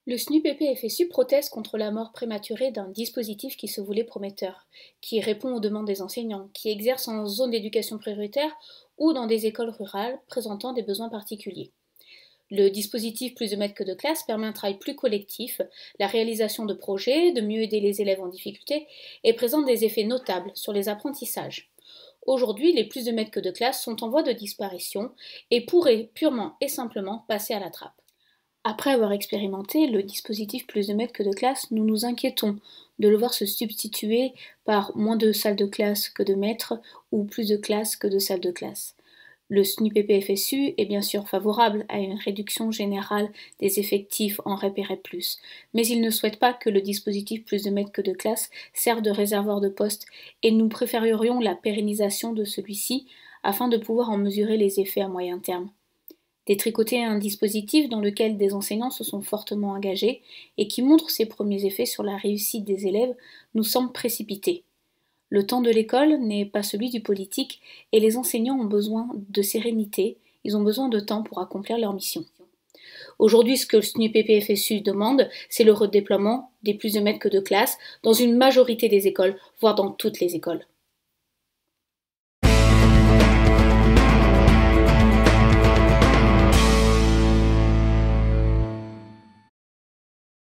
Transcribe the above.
Le SNUPP-FSU proteste contre la mort prématurée d'un dispositif qui se voulait prometteur, qui répond aux demandes des enseignants, qui exerce en zone d'éducation prioritaire ou dans des écoles rurales présentant des besoins particuliers. Le dispositif Plus de maîtres que de classe permet un travail plus collectif, la réalisation de projets, de mieux aider les élèves en difficulté et présente des effets notables sur les apprentissages. Aujourd'hui, les plus de maîtres que de classe sont en voie de disparition et pourraient purement et simplement passer à la trappe. Après avoir expérimenté le dispositif Plus de maîtres que de classe, nous nous inquiétons de le voir se substituer par moins de salles de classe que de maîtres ou plus de classes que de salles de classe. Le SNUPP-FSU est bien sûr favorable à une réduction générale des effectifs en REP et REP+, mais il ne souhaite pas que le dispositif Plus de maîtres que de classe serve de réservoir de postes et nous préférerions la pérennisation de celui-ci afin de pouvoir en mesurer les effets à moyen terme. Détricoter un dispositif dans lequel des enseignants se sont fortement engagés et qui montre ses premiers effets sur la réussite des élèves nous semble précipité. Le temps de l'école n'est pas celui du politique et les enseignants ont besoin de sérénité, ils ont besoin de temps pour accomplir leur mission. Aujourd'hui, ce que le SNUPP-FSU demande, c'est le redéploiement des plus de maîtres que de classe dans une majorité des écoles, voire dans toutes les écoles.